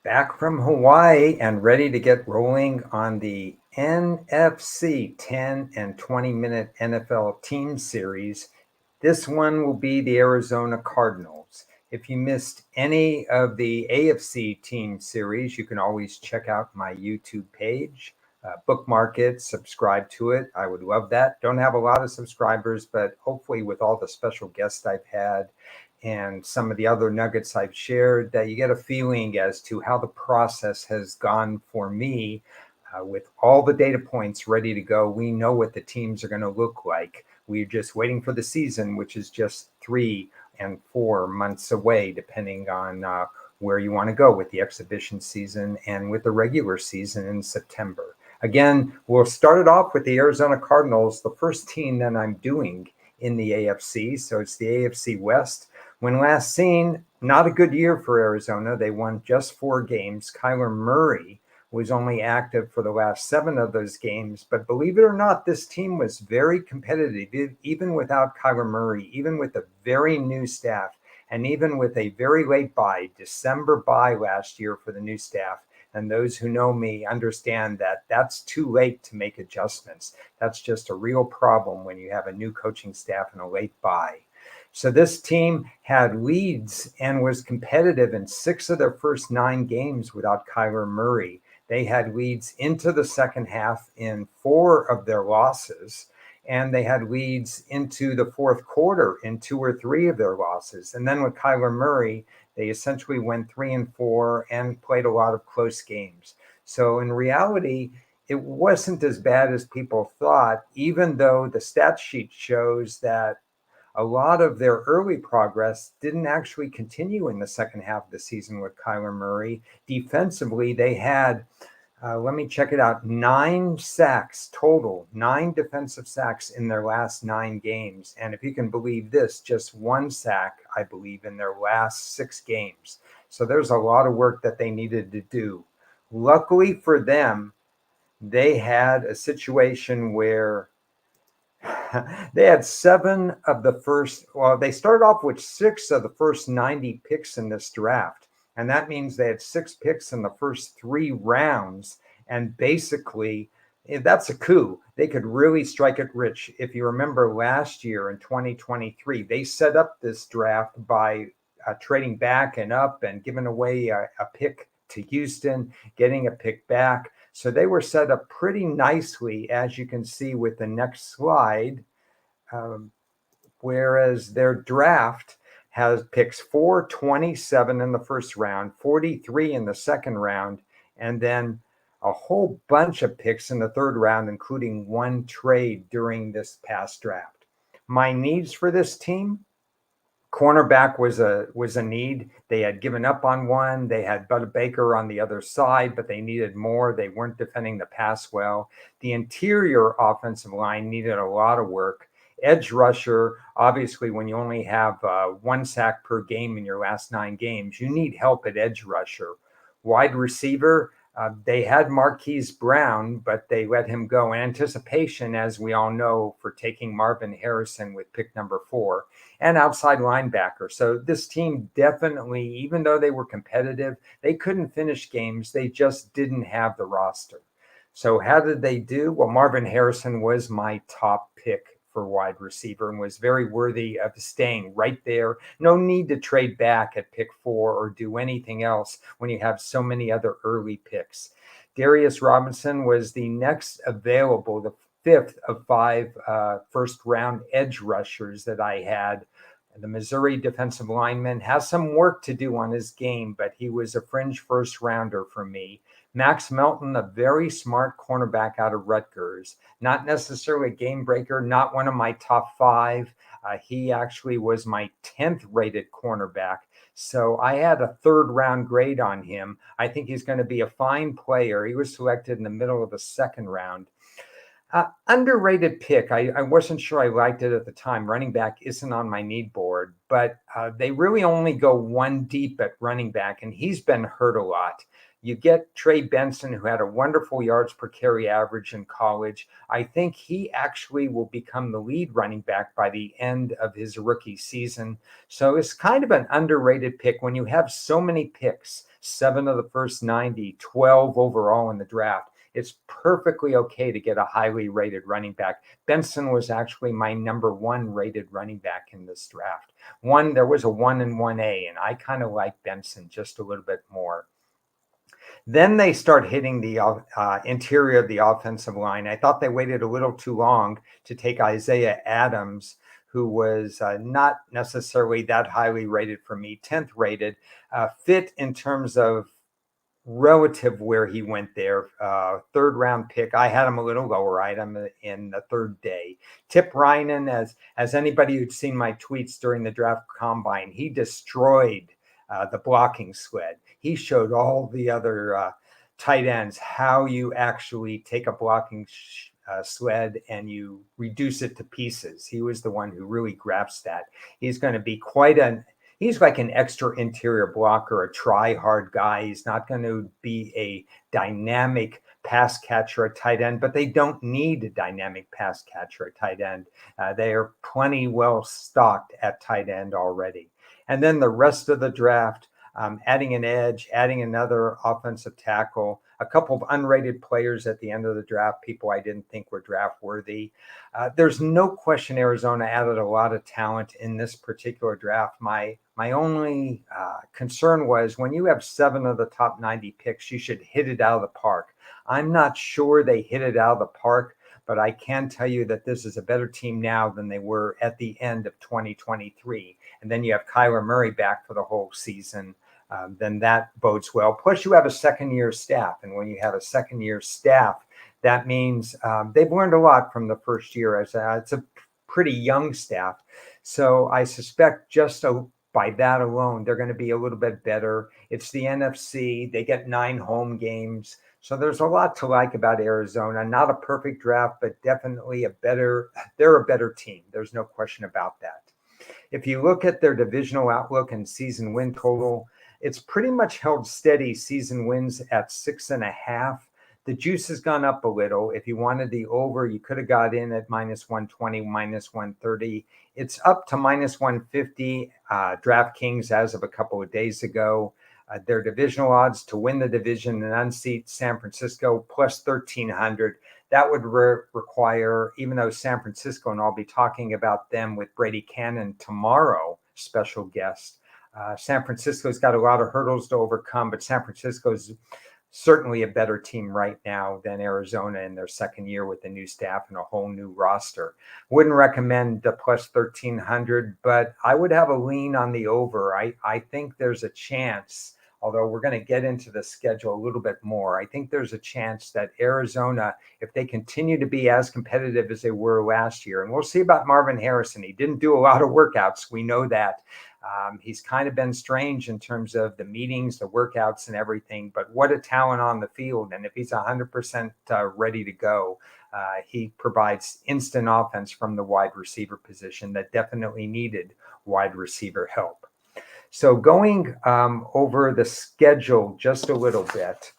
Back from Hawaii and ready to get rolling on the NFC 10 and 20-minute NFL team series. This one will be the Arizona Cardinals. If you missed any of the AFC team series, you can always check out my YouTube page, bookmark it, subscribe to it. I would love that. Don't have a lot of subscribers, but hopefully, with all the special guests I've had and some of the other nuggets I've shared, that you get a feeling as to how the process has gone for me. With all the data points ready to go, we know what the teams are going to look like. We're just waiting for the season, which is just 3 and 4 months away, depending on where you want to go with the exhibition season and with the regular season in September. Again, we'll start it off with the Arizona Cardinals, the first team that I'm doing in the AFC. So it's the AFC West. When last seen, not a good year for Arizona. They won just 4 games. Kyler Murray was only active for the last 7 of those games. But believe it or not, this team was very competitive, even without Kyler Murray, even with a very new staff, and even with a very late bye, December bye last year for the new staff. And those who know me understand that that's too late to make adjustments. That's just a real problem when you have a new coaching staff and a late bye. So this team had leads and was competitive in 6 of their first 9 games without Kyler Murray. They had leads into the second half in 4 of their losses, and they had leads into the fourth quarter in 2 or 3 of their losses. And then with Kyler Murray, they essentially went 3-4 and played a lot of close games. So in reality, it wasn't as bad as people thought, even though the stat sheet shows that a lot of their early progress didn't actually continue in the second half of the season with Kyler Murray. Defensively, they had, let me check it out, 9 sacks total, 9 defensive sacks in their last 9 games. And if you can believe this, just 1 sack, I believe, in their last 6 games. So there's a lot of work that they needed to do. Luckily for them, they had a situation where they had 7 of the first, well, they started off with 6 of the first 90 picks in this draft. And that means they had 6 picks in the first 3 rounds. And basically, that's a coup. They could really strike it rich. If you remember last year in 2023, they set up this draft by trading back and up and giving away a pick to Houston, getting a pick back. So they were set up pretty nicely, as you can see with the next slide, whereas their draft has picks 427 in the first round, 43 in the second round, and then a whole bunch of picks in the third round, including 1 trade during this past draft. My needs for this team: cornerback was a need. They had given up on one. They had Bud Baker on the other side, but they needed more. They weren't defending the pass well. The interior offensive line needed a lot of work. Edge rusher, obviously, when you only have 1 sack per game in your last 9 games, you need help at edge rusher. Wide receiver, they had Marquise Brown, but they let him go in anticipation, as we all know, for taking Marvin Harrison with pick number 4, and outside linebacker. So this team definitely, even though they were competitive, they couldn't finish games. They just didn't have the roster. So how did they do? Well, Marvin Harrison was my top pick for wide receiver and was very worthy of staying right there. No need to trade back at pick 4 or do anything else when you have so many other early picks. Darius Robinson was the next available, the 5th of 5 first-round edge rushers that I had. The Missouri defensive lineman has some work to do on his game, but he was a fringe first-rounder for me. Max Melton, a very smart cornerback out of Rutgers, not necessarily a game breaker, not one of my top 5. He actually was my 10th rated cornerback. So I had a 3rd round grade on him. I think he's going to be a fine player. He was selected in the middle of the 2nd round. Underrated pick. I wasn't sure I liked it at the time. Running back isn't on my need board, but they really only go one deep at running back, and he's been hurt a lot. You get Trey Benson, who had a wonderful yards per carry average in college. I think he actually will become the lead running back by the end of his rookie season. So it's kind of an underrated pick when you have so many picks, 7 of the first 90, 12 overall in the draft. It's perfectly okay to get a highly rated running back. Benson was actually my number 1 rated running back in this draft. There was a 1 and 1A, and I kind of like Benson just a little bit more. Then they start hitting the interior of the offensive line. I thought they waited a little too long to take Isaiah Adams, who was not necessarily that highly rated for me, 10th rated, fit in terms of relative where he went there. Third round pick. I had him a little lower. I had him in the third day. Tip Reinen, as anybody who'd seen my tweets during the draft combine, he destroyed the blocking sled. He showed all the other tight ends how you actually take a blocking sled and you reduce it to pieces. He was the one who really grasped that. He's going to be he's like an extra interior blocker, a try-hard guy. He's not going to be a dynamic pass catcher at tight end, but they don't need a dynamic pass catcher at tight end. They are plenty well stocked at tight end already. And then the rest of the draft, adding an edge, adding another offensive tackle, a couple of unrated players at the end of the draft, people I didn't think were draft worthy. There's no question Arizona added a lot of talent in this particular draft. My only concern was when you have 7 of the top 90 picks, you should hit it out of the park. I'm not sure they hit it out of the park, but I can tell you that this is a better team now than they were at the end of 2023. And then you have Kyler Murray back for the whole season. Then that bodes well. Plus, you have a second-year staff. And when you have a second-year staff, that means they've learned a lot from the first year. It's a pretty young staff. So I suspect just by that alone, they're going to be a little bit better. It's the NFC. They get 9 home games. So there's a lot to like about Arizona. Not a perfect draft, but definitely they're a better team. There's no question about that. If you look at their divisional outlook and season win total, it's pretty much held steady. Season wins at 6.5. The juice has gone up a little. If you wanted the over, you could have got in at -120, -130. It's up to -150. DraftKings as of a couple of days ago. Their divisional odds to win the division and unseat San Francisco plus 1,300. That would require, even though San Francisco, and I'll be talking about them with Brady Cannon tomorrow, special guest. San Francisco's got a lot of hurdles to overcome, but San Francisco's certainly a better team right now than Arizona in their second year with a new staff and a whole new roster. Wouldn't recommend the plus 1,300, but I would have a lean on the over. I think there's a chance, although we're going to get into the schedule a little bit more, I think there's a chance that Arizona, if they continue to be as competitive as they were last year, and we'll see about Marvin Harrison. He didn't do a lot of workouts. We know that. He's kind of been strange in terms of the meetings, the workouts, and everything, but what a talent on the field. And if he's 100% ready to go, he provides instant offense from the wide receiver position that definitely needed wide receiver help. So going over the schedule just a little bit,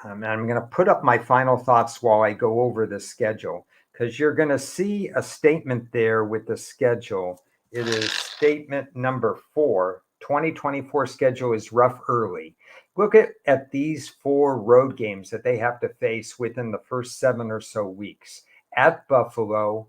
and I'm going to put up my final thoughts while I go over the schedule, because you're going to see a statement there with the schedule. It is statement number 4. 2024 schedule is rough early. Look at these 4 road games that they have to face within the first 7 or so weeks. At Buffalo,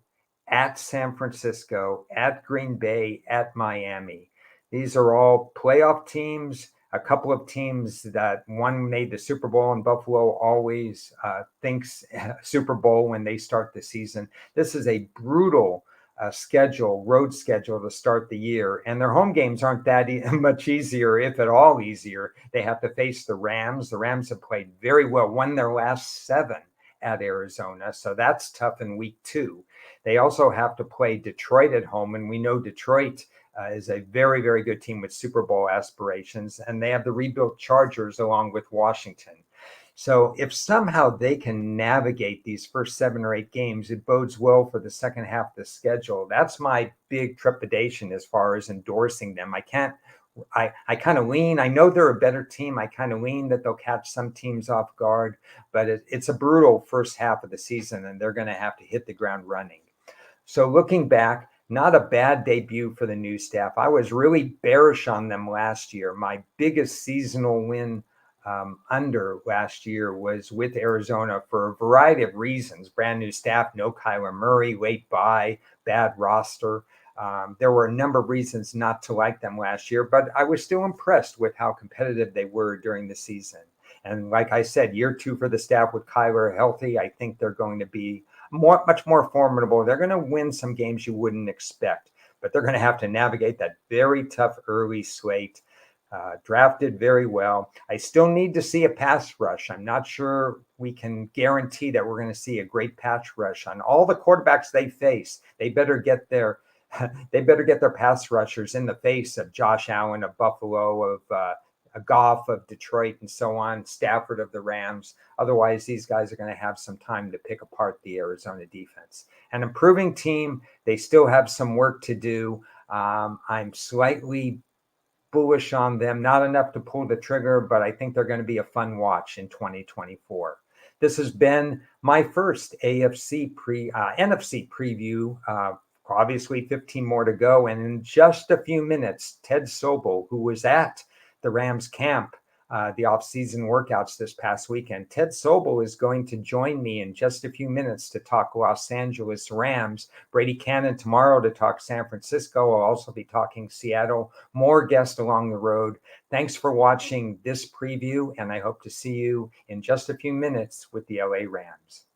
at San Francisco, at Green Bay, at Miami. These are all playoff teams. A couple of teams that one made the Super Bowl, and Buffalo always thinks Super Bowl when they start the season. This is a brutal road schedule to start the year. And their home games aren't that much easier, if at all easier. They have to face the Rams. The Rams have played very well, won their last 7 at Arizona. So that's tough in week 2. They also have to play Detroit at home. And we know Detroit is a very, very good team with Super Bowl aspirations. And they have the rebuilt Chargers along with Washington. So if somehow they can navigate these first 7 or 8 games, it bodes well for the second half of the schedule. That's my big trepidation as far as endorsing them. I kind of lean, I know they're a better team. I kind of lean that they'll catch some teams off guard, but it's a brutal first half of the season, and they're going to have to hit the ground running. So looking back, not a bad debut for the new staff. I was really bearish on them last year. My biggest seasonal win under last year was with Arizona for a variety of reasons. Brand new staff, no Kyler Murray, late bye, bad roster. There were a number of reasons not to like them last year, but I was still impressed with how competitive they were during the season. And like I said, year 2 for the staff with Kyler healthy, I think they're going to be much more formidable. They're going to win some games you wouldn't expect, but they're going to have to navigate that very tough early slate. Drafted very well. I still need to see a pass rush. I'm not sure we can guarantee that we're going to see a great pass rush on all the quarterbacks they face. They better get their pass rushers in the face of Josh Allen of Buffalo, of a Goff of Detroit, and so on, Stafford of the Rams. Otherwise, these guys are going to have some time to pick apart the Arizona defense. An improving team. They still have some work to do. I'm slightly bullish on them, not enough to pull the trigger, but I think they're going to be a fun watch in 2024. This has been my first NFC NFC preview. Obviously, 15 more to go. And in just a few minutes, Ted Sobel, who was at the Rams camp, the off-season workouts this past weekend. Ted Sobel is going to join me in just a few minutes to talk Los Angeles Rams. Brady Cannon tomorrow to talk San Francisco. I'll also be talking Seattle. More guests along the road. Thanks for watching this preview, and I hope to see you in just a few minutes with the LA Rams.